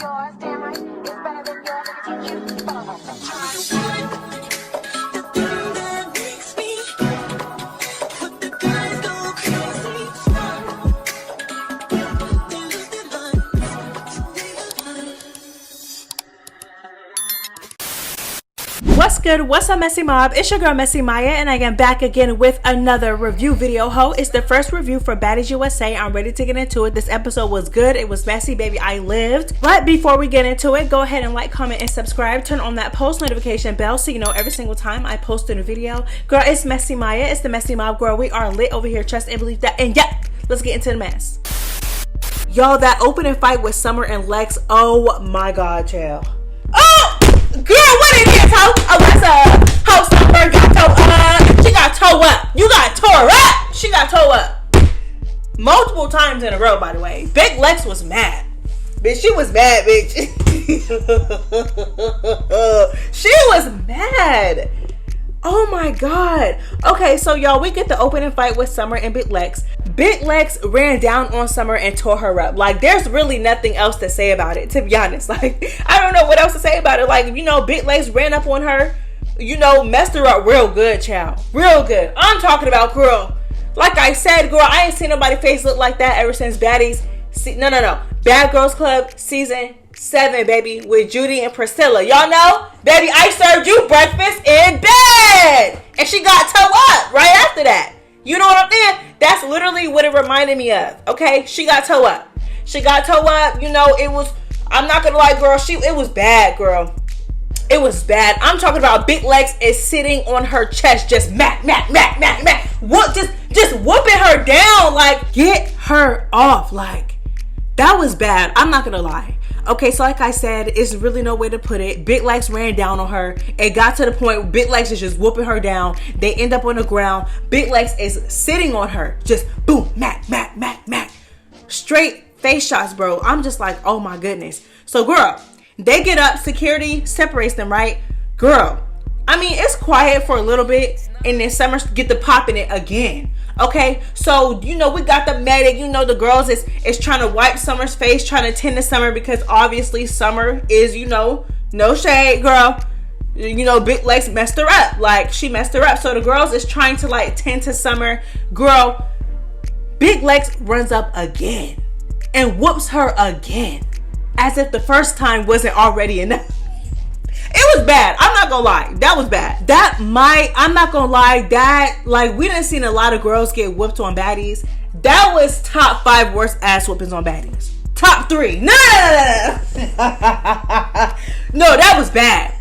Yours, damn right, it's better than yours. I can teach you. The thing that makes me put the guys go crazy. They lose their minds. What's good? What's up, Messy Mob? It's your girl MessyMya, and I am back again with another review video. It's the first review for Baddies USA. I'm ready to get into it. This episode was good. It was messy, baby. I lived. But before we get into it, go ahead and like, comment, and subscribe. Turn on that post notification bell so you know every single time I post a new video. Girl, it's MessyMya. It's the Messy Mob, girl. We are lit over here. Trust and believe that. And yeah, let's get into the mess. Y'all, that opening fight with Summer and Lex. Oh my God, child. Oh! Girl, what is this, ho? Oh, what's up? Ho, Summer got toe up. She got toe up. You got tore up. She got toe up. Multiple times in a row, by the way. Big Lex was mad. Bitch, she was mad, bitch. She was mad. Oh my God. Okay, so y'all, we get the opening fight with Summer and Big Lex. Big Lex ran down on Summer and tore her up. Like, there's really nothing else to say about it, to be honest. Like, I don't know what else to say about it. Like, you know, Big Lex ran up on her, you know, messed her up real good, child. Real good. I'm talking about, girl. Like I said, girl, I ain't seen nobody's face look like that ever since Baddies. No. Bad Girls Club season 7, baby, with Judy and Priscilla. Y'all know? Baby, I served you breakfast in bed. And she got toe up right after that. You know what I'm saying? That's literally what it reminded me of. Okay? She got toe up. She got toe up. You know, it was, I'm not gonna lie, girl. It was bad, girl. It was bad. I'm talking about Big Lex is sitting on her chest, just mac. What? Just whooping her down. Like, get her off. Like, that was bad. I'm not gonna lie. Okay, so like I said, it's really no way to put it. Big Lex ran down on her. It got to the point where Big Lex is just whooping her down. They end up on the ground. Big Lex is sitting on her. Just boom, mac. Straight face shots, bro. I'm just like, oh my goodness. So, girl, they get up. Security separates them, right? Girl, I mean, it's quiet for a little bit. And then Summer get the pop in it again. Okay, so, you know, we got the medic. You know, the girls is trying to wipe Summer's face, trying to tend to Summer, because obviously Summer is, you know, no shade, girl. You know, Big Lex messed her up. Like, she messed her up. So the girls is trying to, like, tend to Summer. Girl, Big Lex runs up again and whoops her again, as if the first time wasn't already enough. It was bad. I'm not gonna lie. That was bad. I'm not gonna lie. That, like, we done seen a lot of girls get whooped on Baddies. That was top 5 worst ass whoopings on Baddies. Top 3. No. No, that was bad.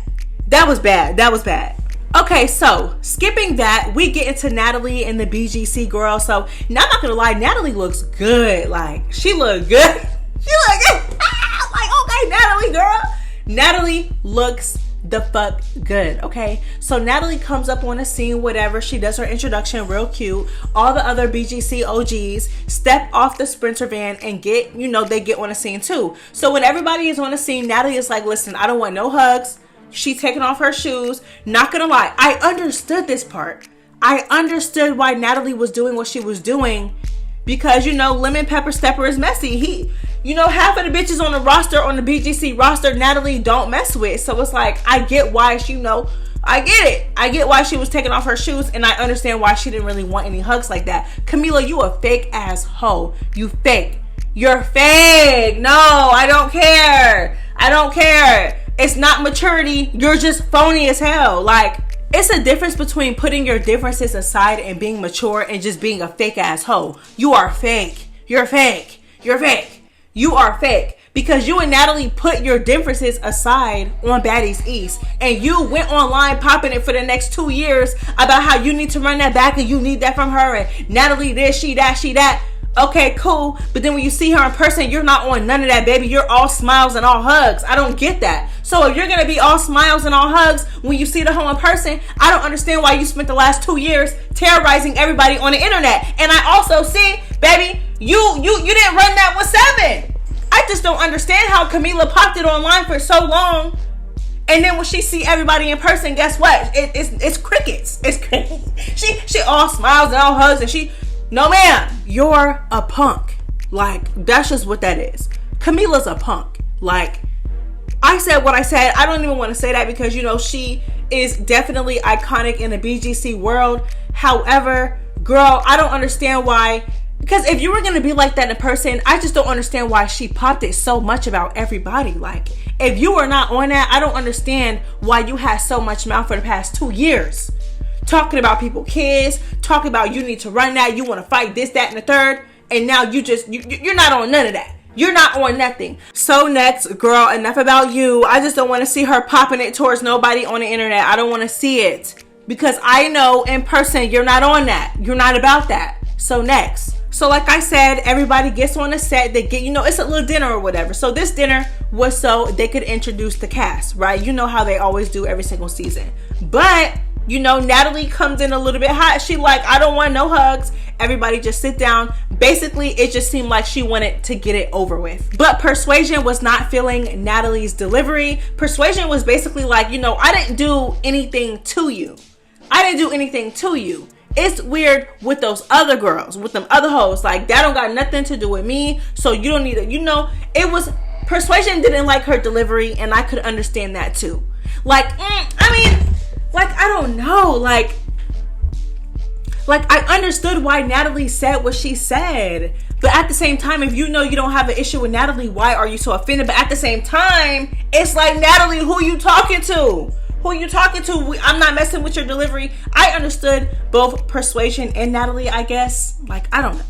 That was bad. Okay, so skipping that, we get into Natalie and the BGC girl. So, now I'm not gonna lie, Natalie looks good. Like, she look good. She look good. Like, okay, Natalie, girl. Natalie looks the fuck good. Okay, so Natalie comes up on the scene, whatever. She does her introduction real cute. All the other BGC OGs step off the Sprinter van and get, you know, they get on the scene too. So when everybody is on the scene, Natalie is like, listen, I don't want no hugs. She's taking off her shoes. Not gonna lie, I understood this part. I understood why Natalie was doing what she was doing, because, you know, Lemon Pepper Stepper is messy. You know, half of the bitches on the roster, on the BGC roster, Natalie don't mess with. So it's like, I get why she, you know, I get it. I get why she was taking off her shoes, and I understand why she didn't really want any hugs like that. Camila, you a fake ass hoe. You fake. You're fake. No, I don't care. It's not maturity. You're just phony as hell. Like, it's a difference between putting your differences aside and being mature and just being a fake ass hoe. You are fake. You're fake. You are fake, because you and Natalie put your differences aside on Baddies East, and you went online popping it for the next 2 years about how you need to run that back and you need that from her, and Natalie this, she that. Okay, cool. But then when you see her in person, you're not on none of that, baby. You're all smiles and all hugs. I don't get that. So if you're going to be all smiles and all hugs when you see the hoe in person, I don't understand why you spent the last 2 years terrorizing everybody on the internet. And I also see, baby, you didn't run that with 7. I just don't understand how Camila popped it online for so long. And then when she see everybody in person, guess what? It's crickets. It's crickets. She all smiles and all hugs, and she... No, ma'am, you're a punk. Like, that's just what that is. Camila's a punk. Like, I said what I said. I don't even want to say that because, you know, she is definitely iconic in the BGC world. However, girl, I don't understand why. Because if you were going to be like that in person, I just don't understand why she popped it so much about everybody. Like, if you were not on that, I don't understand why you had so much mouth for the past 2 years. Talking about people's kids, talking about you need to run that, you want to fight this, that, and the third. And now you're not on none of that. You're not on nothing. So next, girl, enough about you. I just don't want to see her popping it towards nobody on the internet. I don't want to see it. Because I know in person, you're not on that. You're not about that. So next. So like I said, everybody gets on the set. They get, you know, it's a little dinner or whatever. So this dinner was so they could introduce the cast, right? You know how they always do every single season. But, you know, Natalie comes in a little bit hot. She like, I don't want no hugs. Everybody just sit down. Basically, it just seemed like she wanted to get it over with. But Persuasion was not feeling Natalie's delivery. Persuasion was basically like, you know, I didn't do anything to you. I didn't do anything to you. It's weird with those other girls, with them other hoes. Like, that don't got nothing to do with me. So you don't need to, you know, it was, Persuasion didn't like her delivery, and I could understand that too. Like, I mean, like, I don't know. Like, I understood why Natalie said what she said. But at the same time, if you know you don't have an issue with Natalie, why are you so offended? But at the same time, it's like, Natalie, who you talking to? Who you talking to? I'm not messing with your delivery. I understood both Persuasion and Natalie, I guess. Like, I don't know.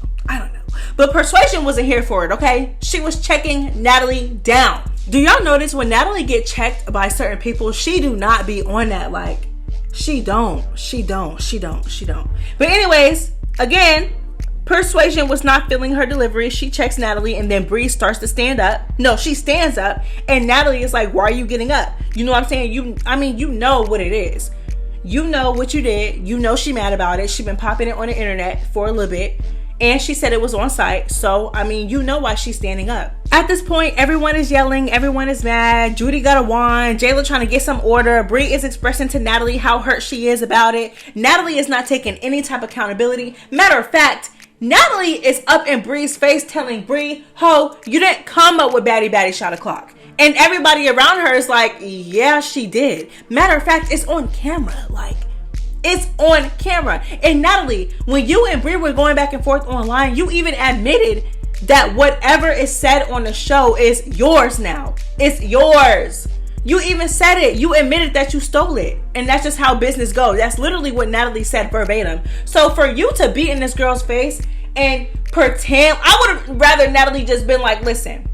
But Persuasion wasn't here for it, okay? She was checking Natalie down. Do y'all notice when Natalie get checked by certain people, she do not be on that? Like, she don't. But anyways, again, Persuasion was not feeling her delivery. She checks Natalie, and then Bree starts to stand up. No, she stands up, and Natalie is like, why are you getting up? You know what I'm saying? You know what it is. You know what you did. You know she mad about it. She been popping it on the internet for a little bit, and she said it was on site. So, I mean, you know why she's standing up. At this point, everyone is yelling. Everyone is mad. Judy got a wand. Jayla trying to get some order. Bree is expressing to Natalie how hurt she is about it. Natalie is not taking any type of accountability. Matter of fact, Natalie is up in Bree's face telling Bree, ho, you didn't come up with Baddies shot o'clock. And everybody around her is like, yeah, she did. Matter of fact, it's on camera. Like, it's on camera. And Natalie, when you and Bree were going back and forth online, you even admitted that whatever is said on the show is yours now. It's yours. You even said it. You admitted that you stole it. And that's just how business goes. That's literally what Natalie said verbatim. So for you to be in this girl's face and pretend, I would have rather Natalie just been like, listen,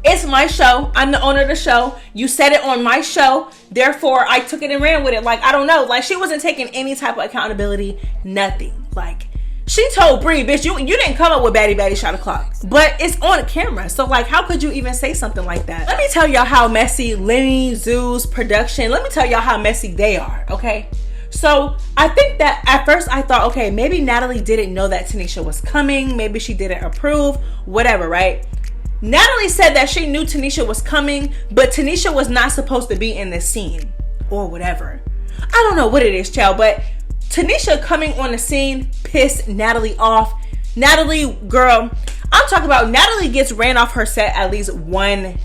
it's my show. I'm the owner of the show. You said it on my show. Therefore, I took it and ran with it. Like, I don't know. Like, she wasn't taking any type of accountability. Nothing. Like, she told Bree, bitch, you didn't come up with Baddies shot o'clock. But it's on camera. So, like, how could you even say something like that? Let me tell y'all how messy Lenny, Zoo's production, let me tell y'all how messy they are, okay? So, I think that at first I thought, okay, maybe Natalie didn't know that Tanisha was coming. Maybe she didn't approve. Whatever, right? Natalie said that she knew Tanisha was coming, but Tanisha was not supposed to be in this scene. Or whatever. I don't know what it is, child, but Tanisha coming on the scene pissed Natalie off. Natalie, girl, I'm talking about Natalie gets ran off her set at least one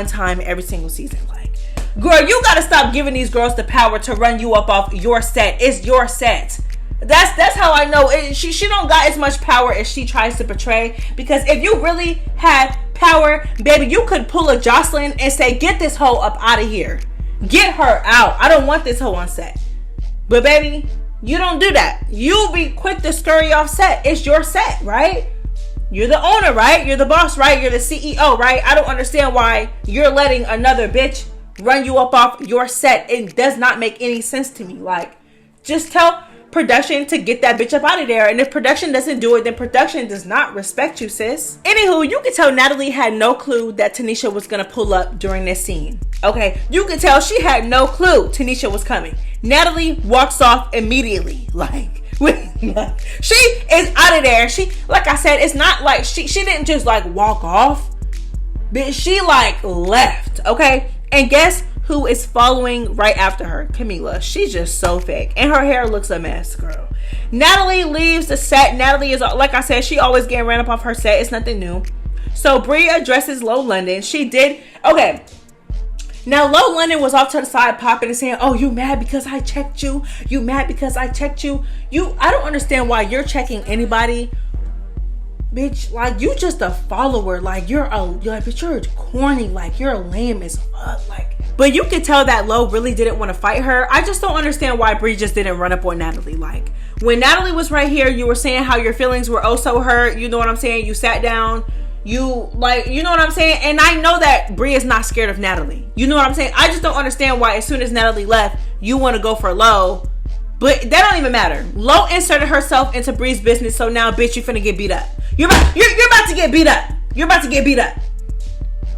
time every single season. Like, girl, you gotta stop giving these girls the power to run you up off your set. It's your set. That's how I know it. She don't got as much power as she tries to portray. Because if you really had power, baby, you could pull a Jocelyn and say, get this hoe up out of here. Get her out. I don't want this hoe on set. But baby, you don't do that. You be quick to scurry off set. It's your set, right? You're the owner, right? You're the boss, right? You're the CEO, right? I don't understand why you're letting another bitch run you up off your set. It does not make any sense to me. Like, just tell production to get that bitch up out of there. And if production doesn't do it, then production does not respect you, sis. Anywho, you can tell Natalie had no clue that Tanisha was gonna pull up during this scene. Okay, you can tell she had no clue Tanisha was coming. Natalie walks off immediately. Like, she is out of there. She, like I said, it's not like she didn't just like walk off, but she like left. Okay, and guess who is following right after her? Camila. She's just so fake. And her hair looks a mess, girl. Natalie leaves the set. Natalie is, like I said, she always getting ran up off her set. It's nothing new. So Bree addresses Low London. She did. Okay. Now, Low London was off to the side popping and saying, oh, you mad because I checked you? You mad because I checked you? I don't understand why you're checking anybody. Bitch, like, you just a follower. Like, but you're corny. Like, you're lame as fuck. Like, but you could tell that Low really didn't want to fight her. I just don't understand why Bree just didn't run up on Natalie. Like, when Natalie was right here, you were saying how your feelings were oh so hurt. You know what I'm saying? You sat down. You know what I'm saying? And I know that Bree is not scared of Natalie. You know what I'm saying? I just don't understand why as soon as Natalie left, you want to go for Low. But that don't even matter. Low inserted herself into Bree's business, so now, bitch, you finna get beat up. You're about to get beat up. You're about to get beat up.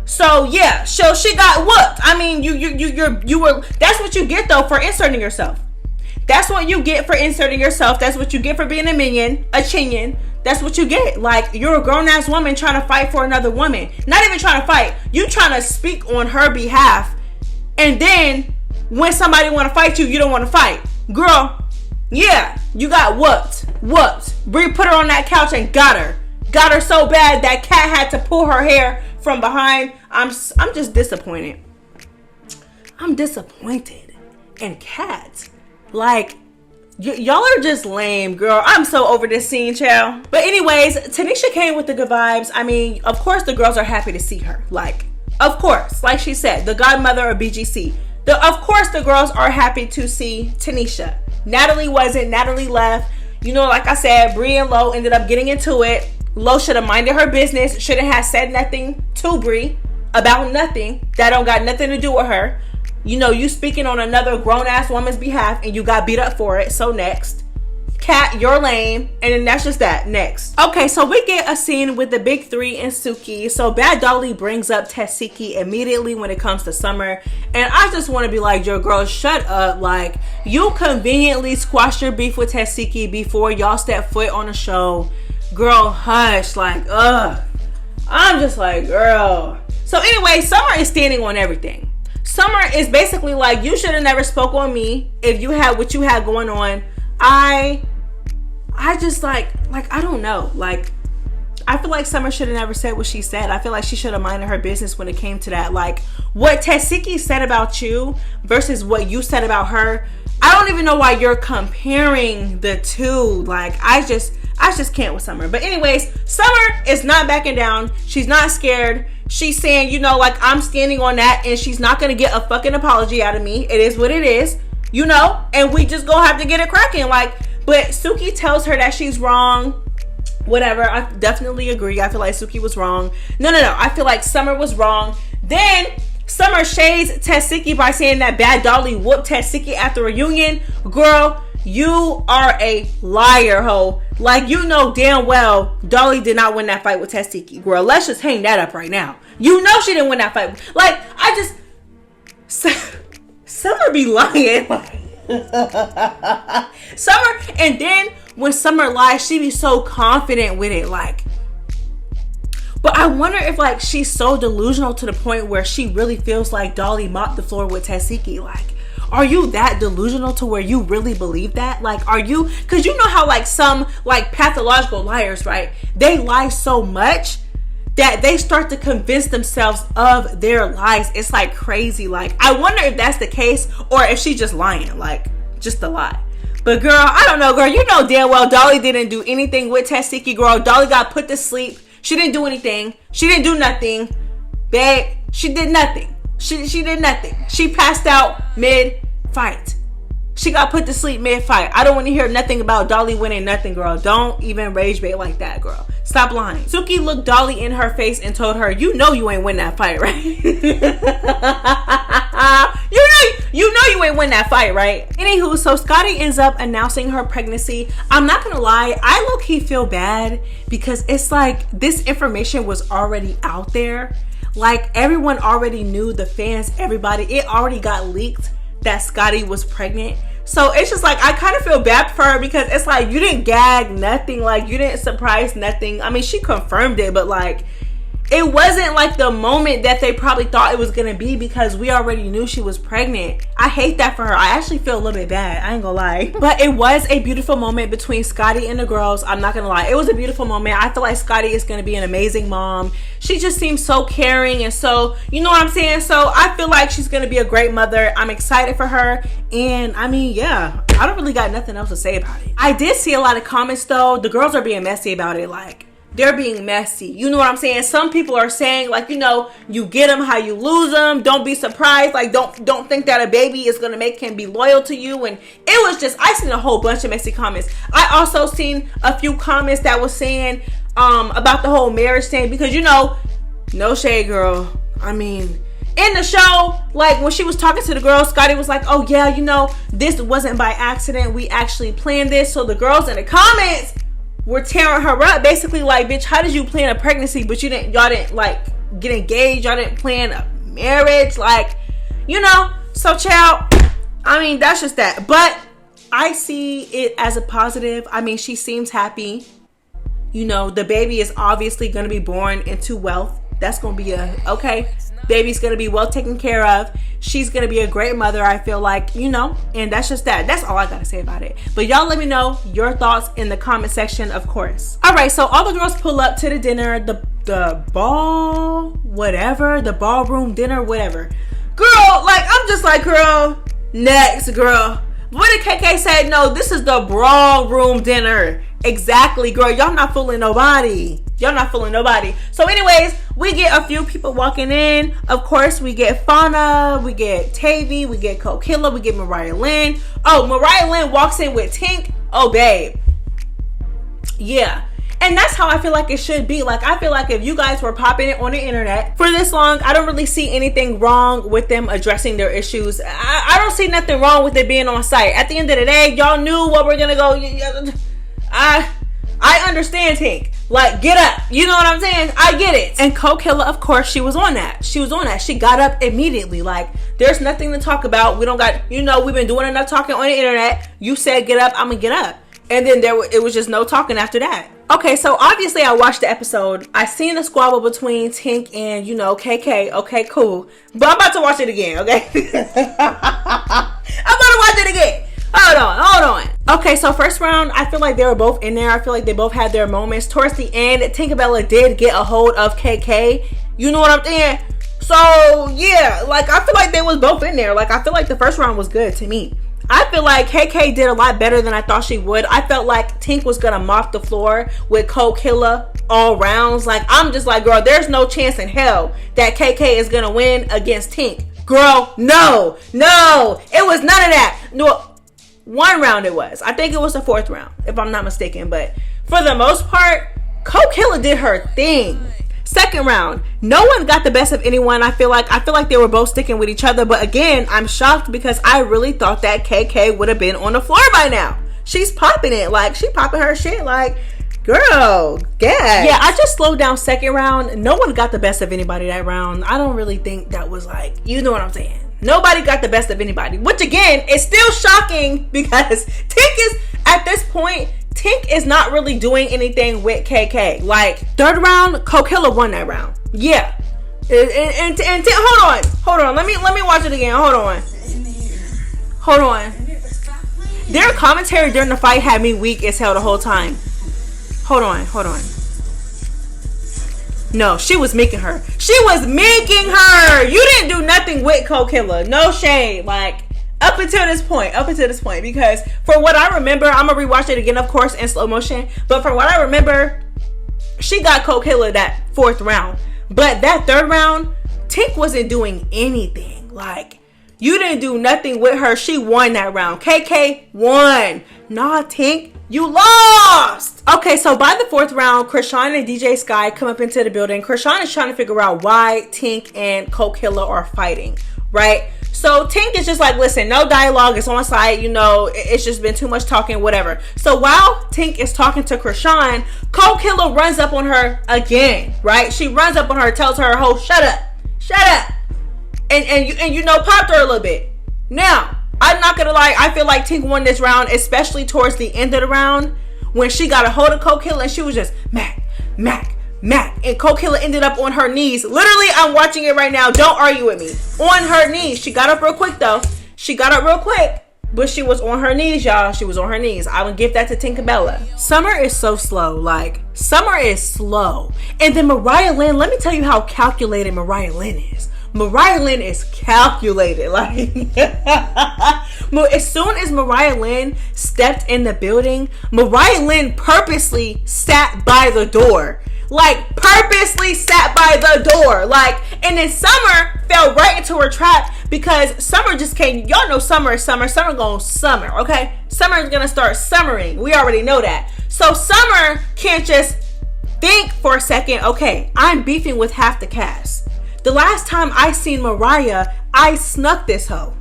So yeah, so she got whooped. I mean, you were. That's what you get though for inserting yourself. That's what you get for inserting yourself. That's what you get for being a minion, a chinion. That's what you get. Like, you're a grown-ass woman trying to fight for another woman. Not even trying to fight. You trying to speak on her behalf. And then, when somebody want to fight you, you don't want to fight. Girl, yeah, you got whooped. Bree put her on that couch and got her. Got her so bad that Kat had to pull her hair from behind. I'm just disappointed. I'm disappointed in Kat. Like, y'all are just lame, girl. I'm so over this scene, child. But anyways, Tanisha came with the good vibes. I mean, of course the girls are happy to see her. Like, of course, like she said, the godmother of BGC. Of course the girls are happy to see Tanisha. Natalie wasn't. Natalie left. You know, like I said, Bree and Low ended up getting into it. Low should have minded her business. Shouldn't have said nothing to Bree about nothing. That don't got nothing to do with her. You know, you speaking on another grown-ass woman's behalf and you got beat up for it. So next. Kat, you're lame. And then that's just that. Next. Okay, so we get a scene with the big three and Suki. So Bad Dolly brings up Tasiki immediately when it comes to Summer. And I just want to be like, yo, girl, shut up. Like, you conveniently squashed your beef with Tasiki before y'all stepped foot on the show. Girl, hush. Like, ugh. I'm just like, girl. So anyway, Summer is standing on everything. Summer is basically like, you should have never spoke on me if you had what you had going on. I just like I don't know. Like, I feel like Summer should have never said what she said. I feel like she should have minded her business when it came to that. Like, what Tasiki said about you versus what you said about her, I don't even know why you're comparing the two. Like, I just can't with Summer. But anyways, Summer is not backing down. She's not scared. She's saying, you know, like, I'm standing on that and she's not going to get a fucking apology out of me. It is what it is, you know, and we just gonna have to get it cracking. Like, but Suki tells her that she's wrong. Whatever. I definitely agree. I feel like Suki was wrong. No. I feel like Summer was wrong. Then Summer shades Tasiki by saying that Bad Dolly whooped Tasiki at the reunion. Girl, you are a liar, ho. Like, you know damn well Dolly did not win that fight with Tasiki. Girl, let's just hang that up right now. You know she didn't win that fight. Like, Summer be lying. Summer, and then when Summer lies, she be so confident with it. Like, but I wonder if, like, she's so delusional to the point where she really feels like Dolly mopped the floor with Tasiki. Like, are you that delusional to where you really believe that? Like, are you, because you know how, like, some, like, pathological liars, right? They lie so much that they start to convince themselves of their lies. It's like crazy. Like, I wonder if that's the case or if she's just lying, like, just a lie. But girl, I don't know, girl. You know damn well Dolly didn't do anything with Tasiki, girl. Dolly got put to sleep. She didn't do anything. She didn't do nothing. Babe, she did nothing. She did nothing. She passed out mid-fight. She got put to sleep mid-fight. I don't want to hear nothing about Dolly winning nothing, girl. Don't even rage bait like that, girl. Stop lying. Suki looked Dolly in her face and told her, you know you ain't win that fight, right? you know you ain't win that fight, right? Anywho, so Scotty ends up announcing her pregnancy. I'm not gonna lie, I low-key feel bad because it's like this information was already out there. Like, everyone already knew, the fans, everybody, it already got leaked that Scotty was pregnant. So it's just like, I kind of feel bad for her because it's like, you didn't gag nothing, like, you didn't surprise nothing. I mean, she confirmed it, but like, it wasn't like the moment that they probably thought it was gonna be, because we already knew she was pregnant. I hate that for her. I actually feel a little bit bad, I ain't gonna lie. But it was a beautiful moment between Scotty and the girls. I'm not gonna lie, it was a beautiful moment. I feel like Scotty is gonna be an amazing mom. She just seems so caring, and so, you know what I'm saying? So I feel like she's gonna be a great mother. I'm excited for her. And I mean, yeah, I don't really got nothing else to say about it. I did see a lot of comments though. The girls are being messy about it. Like, they're being messy. You know what I'm saying? Some people are saying, like, you know, you get them how you lose them. Don't be surprised. Like, don't think that a baby is gonna make him be loyal to you. And it was just, I seen a whole bunch of messy comments. I also seen a few comments that was saying about the whole marriage thing, because, you know, no shade, girl. I mean, in the show, like, when she was talking to the girls, Scotty was like, oh yeah, you know, this wasn't by accident. We actually planned this. So the girls in the comments were tearing her up, basically like, bitch, how did you plan a pregnancy, but y'all didn't like get engaged, y'all didn't plan a marriage, like, you know? So child, I mean, that's just that. But I see it as a positive. I mean, she seems happy. You know, the baby is obviously going to be born into wealth. That's going to be okay. Baby's going to be well taken care of. She's going to be a great mother, I feel like, you know, and that's just that. That's all I got to say about it. But y'all let me know your thoughts in the comment section, of course. All right, so all the girls pull up to the dinner, the ball, whatever, the ballroom dinner, whatever. Girl, like, I'm just like, girl, next, girl. What did KK say? No, this is the brawl room dinner. Exactly, girl. Y'all not fooling nobody. Y'all not fooling nobody. So anyways, we get a few people walking in. Of course, we get Fauna, we get Tavy, we get Kokilla, we get Mariah Lynn. Oh, Mariah Lynn walks in with Tink. Oh, babe. Yeah. And that's how I feel like it should be. Like, I feel like if you guys were popping it on the internet for this long, I don't really see anything wrong with them addressing their issues. I don't see nothing wrong with it being on site. At the end of the day, y'all knew what we're gonna go. I understand, Tink. Like, get up. You know what I'm saying? I get it. And Kokilla, of course, she was on that. She was on that. She got up immediately. Like, there's nothing to talk about. We don't got, you know, we've been doing enough talking on the internet. You said get up, I'm gonna get up. And then it was just no talking after that. Okay, so obviously I watched the episode. I seen the squabble between Tink and, you know, KK. Okay, cool. But I'm about to watch it again, okay? I'm about to watch it again. Hold on. Okay, so first round, I feel like they were both in there. I feel like they both had their moments. Towards the end, Tinkerbella did get a hold of KK. You know what I'm saying? So, yeah, like, I feel like they was both in there. Like, I feel like the first round was good to me. I feel like KK did a lot better than I thought she would. I felt like Tink was gonna mop the floor with Kokilla all rounds. Like, I'm just like, girl, there's no chance in hell that KK is gonna win against Tink. Girl, no, it was none of that. No, one round it was. I think it was the fourth round, if I'm not mistaken. But for the most part, Kokilla did her thing. Second round, no one got the best of anyone. I feel like they were both sticking with each other. But again, I'm shocked because I really thought that KK would have been on the floor by now. She's popping it. Like, she popping her shit. Like, girl, gas. Yeah, I just slowed down second round. No one got the best of anybody that round. I don't really think that was like, you know what I'm saying? Nobody got the best of anybody. Which again, is still shocking because Tink is, at this point, Tink is not really doing anything with KK. Like, third round, Kokilla won that round. Yeah. And hold on. Let me watch it again. Hold on. Their commentary during the fight had me weak as hell the whole time. Hold on. No, she was making her. You didn't do nothing with Kokilla. No shade. Like, up until this point, because for what I remember, I'm gonna rewatch it again, of course, in slow motion, but from what I remember, she got Kokilla that fourth round. But that third round, Tink wasn't doing anything. Like, you didn't do nothing with her. She won that round. KK won. Nah, Tink, you lost. Okay, so by the fourth round, Krishan and DJ Sky come up into the building. Krishan is trying to figure out why Tink and Kokilla are fighting, right? So Tink is just like, listen, no dialogue, it's on site, you know, it's just been too much talking, whatever. So while Tink is talking to Krishan, Kokilla runs up on her again, right? She runs up on her, tells her, "Oh, shut up. And you know, popped her a little bit. Now, I'm not gonna lie, I feel like Tink won this round, especially towards the end of the round, when she got a hold of Kokilla and she was just, Mac, Mac. And Cold Killer ended up on her knees. Literally, I'm watching it right now. Don't argue with me. On her knees. She got up real quick though. She got up real quick. But she was on her knees, y'all. She was on her knees. I would give that to Tink and Bella. Summer is so slow. Like, Summer is slow. And then Mariah Lynn, let me tell you how calculated Mariah Lynn is. Mariah Lynn is calculated. Like, as soon as Mariah Lynn stepped in the building, Mariah Lynn purposely sat by the door. Like, purposely sat by the door. Like, and then Summer fell right into her trap because Summer just came. Y'all know Summer is Summer. Summer gonna summer, okay? Summer is gonna start summering. We already know that. So Summer can't just think for a second, okay, I'm beefing with half the cast. The last time I seen Mariah, I snuck this hoe.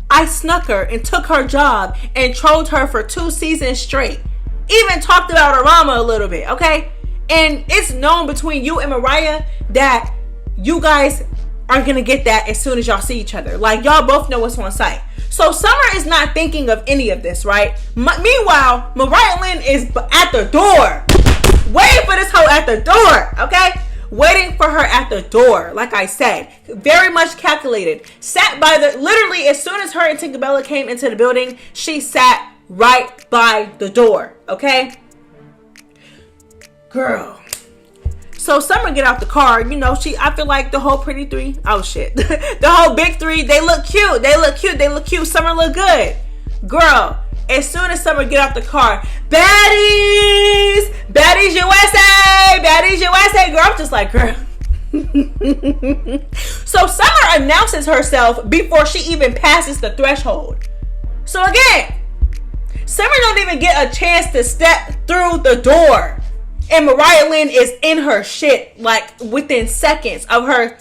I snuck her and took her job and trolled her for 2 seasons straight. Even talked about her mama a little bit, okay? And it's known between you and Mariah that you guys are gonna get that as soon as y'all see each other. Like, y'all both know what's on site. So Summer is not thinking of any of this, right? Meanwhile, Mariah Lynn is at the door, waiting for this hoe at the door, okay? Waiting for her at the door, like I said. Very much calculated. Sat by the, literally as soon as her and Tinkerbella came into the building, she sat right by the door, okay? Girl. So Summer get out the car, you know, I feel like the whole pretty three, oh shit. The whole big three, they look cute. They look cute. They look cute. Summer look good. Girl, as soon as Summer get out the car, Baddies! Baddies USA! Baddies USA! Girl, I'm just like, girl. So Summer announces herself before she even passes the threshold. So again, Summer don't even get a chance to step through the door. And Mariah Lynn is in her shit, like, within seconds of her.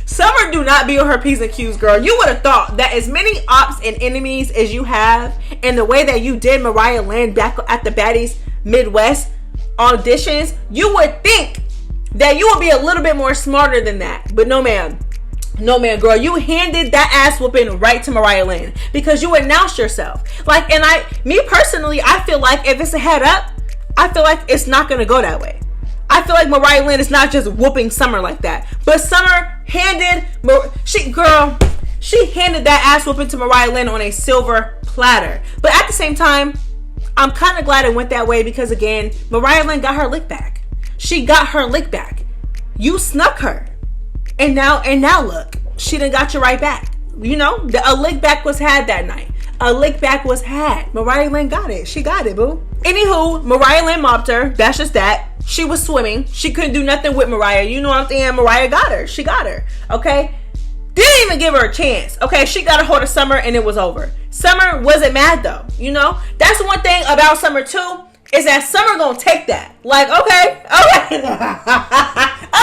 Summer do not be on her P's and Q's, girl. You would have thought that as many ops and enemies as you have, and the way that you did Mariah Lynn back at the Baddies Midwest auditions, you would think that you would be a little bit more smarter than that. But no, ma'am. No, man, girl, you handed that ass whooping right to Mariah Lynn because you announced yourself. Like, and me personally, I feel like if it's a head up, I feel like it's not going to go that way. I feel like Mariah Lynn is not just whooping Summer like that. But Summer handed, she handed that ass whooping to Mariah Lynn on a silver platter. But at the same time, I'm kind of glad it went that way because, again, Mariah Lynn got her lick back. She got her lick back. You snuck her. And now look, she done got you right back. You know, a lick back was had that night. A lick back was had. Mariah Lynn got it. She got it, boo. Anywho, Mariah Lynn mopped her. That's just that. She was swimming. She couldn't do nothing with Mariah. You know what I'm saying? Mariah got her. She got her. Okay? Didn't even give her a chance. Okay? She got a hold of Summer and it was over. Summer wasn't mad though. You know? That's one thing about Summer too, is that Summer gonna take that. Like, okay.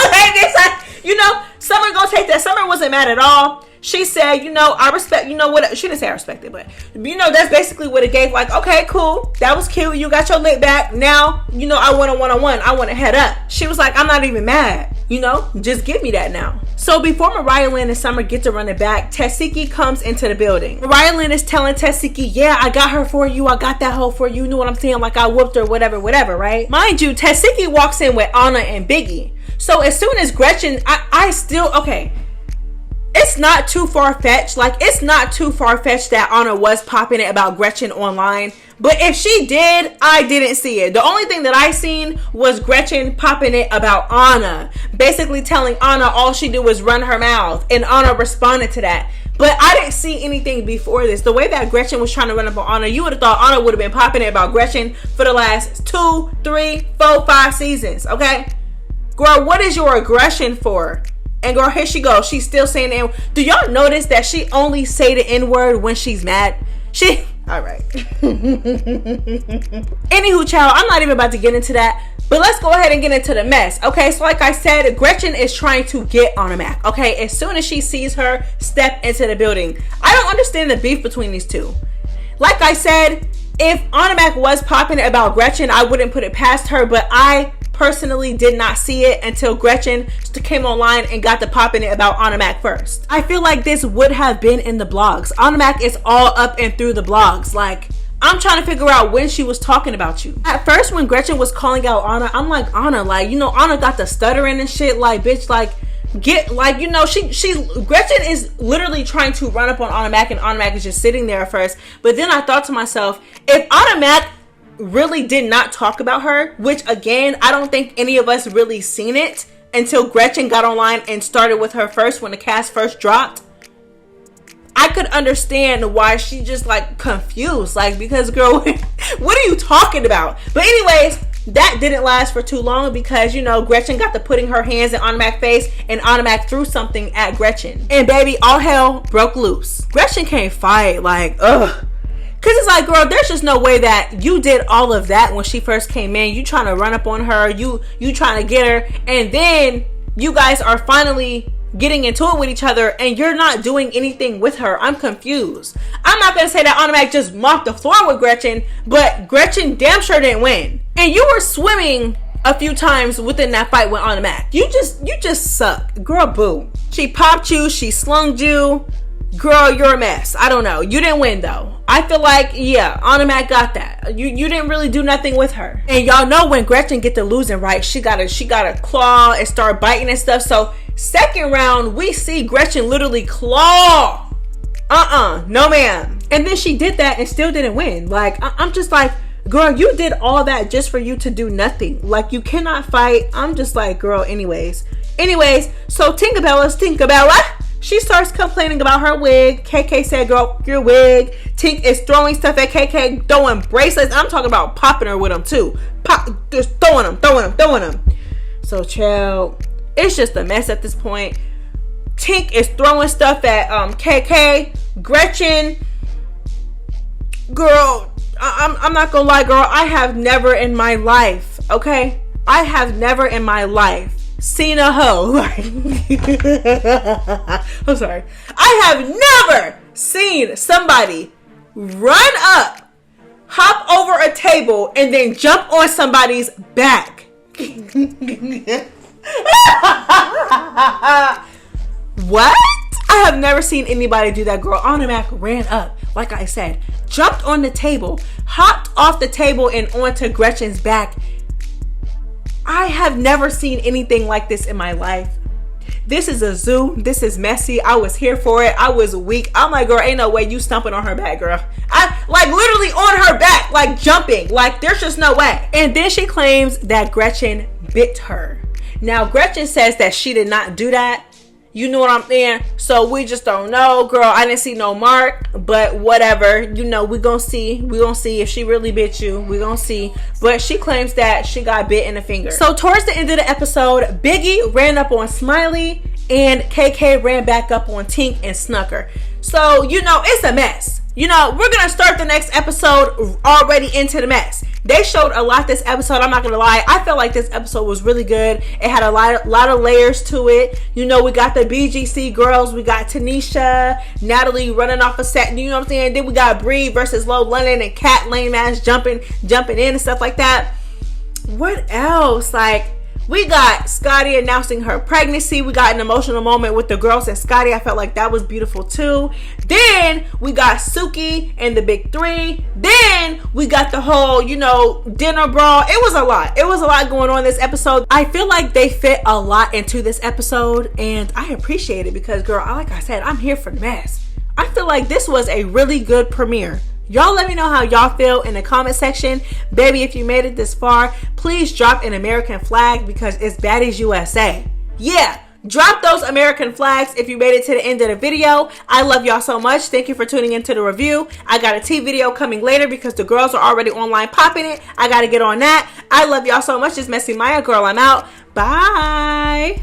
Okay, this you know, Summer gonna take that. Summer wasn't mad at all. She said, you know, I respect, you know what, she didn't say I respect it, but you know, that's basically what it gave. Like, okay, cool, that was cute, you got your lick back. Now, you know, I want a one-on-one, I want to head up. She was like, I'm not even mad, you know, just give me that now. So before Mariah Lynn and Summer get to run it back, Tasiki comes into the building. Mariah Lynn is telling Tasiki, yeah, I got her for you, I got that hoe for you, know what I'm saying, like I whooped her, whatever, right? Mind you, Tasiki walks in with Ahna and Biggie. So as soon as Gretchen, I still, okay, it's not too far-fetched. Like, it's not too far-fetched that Ahna was popping it about Gretchen online. But if she did, I didn't see it. The only thing that I seen was Gretchen popping it about Ahna. Basically telling Ahna all she did was run her mouth. And Ahna responded to that. But I didn't see anything before this. The way that Gretchen was trying to run up on Ahna, you would have thought Ahna would have been popping it about Gretchen for the last 2, 3, 4, 5 seasons. Okay? Girl, what is your aggression for? And girl, here she goes. She's still saying the N-word. Do y'all notice that she only say the N-word when she's mad? Alright. Anywho, child, I'm not even about to get into that. But let's go ahead and get into the mess. Okay, so like I said, Gretchen is trying to get Ahna Mac. Okay, as soon as she sees her step into the building. I don't understand the beef between these two. Like I said, if Ahna Mac was popping it about Gretchen, I wouldn't put it past her. But I personally did not see it until Gretchen came online and got the popping it about Ahna Mac first. I feel like this would have been in the blogs. Ahna Mac is all up and through the blogs. Like, I'm trying to figure out when she was talking about you. At first, when Gretchen was calling out Ahna, I'm like, Ahna, like, you know, Ahna got the stuttering and shit. Like, bitch, like, get, like, you know, Gretchen is literally trying to run up on Ahna Mac, and Ahna Mac is just sitting there at first. But then I thought to myself, if Ahna Mac really did not talk about her, which again, I don't think any of us really seen it until Gretchen got online and started with her first when the cast first dropped, I could understand why she just like confused, like, because girl, what are you talking about? But anyways, that didn't last for too long because, you know, Gretchen got to putting her hands in Ahna Mac's face, and Ahna Mac threw something at Gretchen, and baby, all hell broke loose. Gretchen can't fight, like, ugh. Cause it's like, girl, there's just no way that you did all of that when she first came in. You trying to run up on her, you trying to get her, and then you guys are finally getting into it with each other, and you're not doing anything with her. I'm confused. I'm not gonna say that Ahna Mac just mopped the floor with Gretchen, but Gretchen damn sure didn't win. And you were swimming a few times within that fight with Ahna Mac. You just suck, girl. Boo. She popped you. She slunged you. Girl, you're a mess. I don't know. You didn't win though. I feel like, yeah, Ahna Mac got that. You didn't really do nothing with her. And y'all know when Gretchen get to losing, right? She got a claw and start biting and stuff. So second round, we see Gretchen literally claw. No ma'am. And then she did that and still didn't win. Like, I'm just like, girl, you did all that just for you to do nothing. Like, you cannot fight. I'm just like, girl, anyways, so Tinkerbella, she starts complaining about her wig. KK said, girl, your wig. Tink is throwing stuff at KK, throwing bracelets. I'm talking about popping her with them too. Just throwing them. So, child, it's just a mess at this point. Tink is throwing stuff at KK. Gretchen, girl, I'm not gonna lie, girl. I have never in my life, okay? I have never in my life seen a hoe like I'm sorry. I have never seen somebody run up, hop over a table, and then jump on somebody's back. What? I have never seen anybody do that, girl. Ahna Mac ran up, like I said, jumped on the table, hopped off the table and onto Gretchen's back. I have never seen anything like this in my life. This is a zoo. This is messy. I was here for it. I was weak. I'm like, girl, ain't no way you stumping on her back, girl. I like literally on her back, like jumping. Like, there's just no way. And then she claims that Gretchen bit her. Now, Gretchen says that she did not do that. You know what I'm saying? So we just don't know, girl. I didn't see no mark, but whatever. You know, we gonna see. We gonna see if she really bit you. We gonna see. But she claims that she got bit in the finger. So towards the end of the episode, Biggie ran up on Smiley, and KK ran back up on Tink and snuck her. So, you know, it's a mess. You know, we're gonna start the next episode already into the mess. They showed a lot this episode. I'm not gonna lie. I felt like this episode was really good. It had a lot of layers to it. You know, we got the BGC girls. We got Tanisha, Natalie running off a set. You know what I'm saying? Then we got Bree versus Low London and Cat lame ass jumping in and stuff like that. What else? Like, we got Scotty announcing her pregnancy. We got an emotional moment with the girls and Scotty. I felt like that was beautiful too. Then we got Suki and the big three. Then we got the whole, you know, dinner brawl. It was a lot. It was a lot going on this episode. I feel like they fit a lot into this episode, and I appreciate it because, girl, like I said, I'm here for the mess. I feel like this was a really good premiere. Y'all let me know how y'all feel in the comment section. Baby, if you made it this far, please drop an American flag because it's Baddies USA. Yeah, drop those American flags if you made it to the end of the video. I love y'all so much. Thank you for tuning into the review. I got a tea video coming later because the girls are already online popping it. I got to get on that. I love y'all so much. It's MessyMya, girl. I'm out. Bye.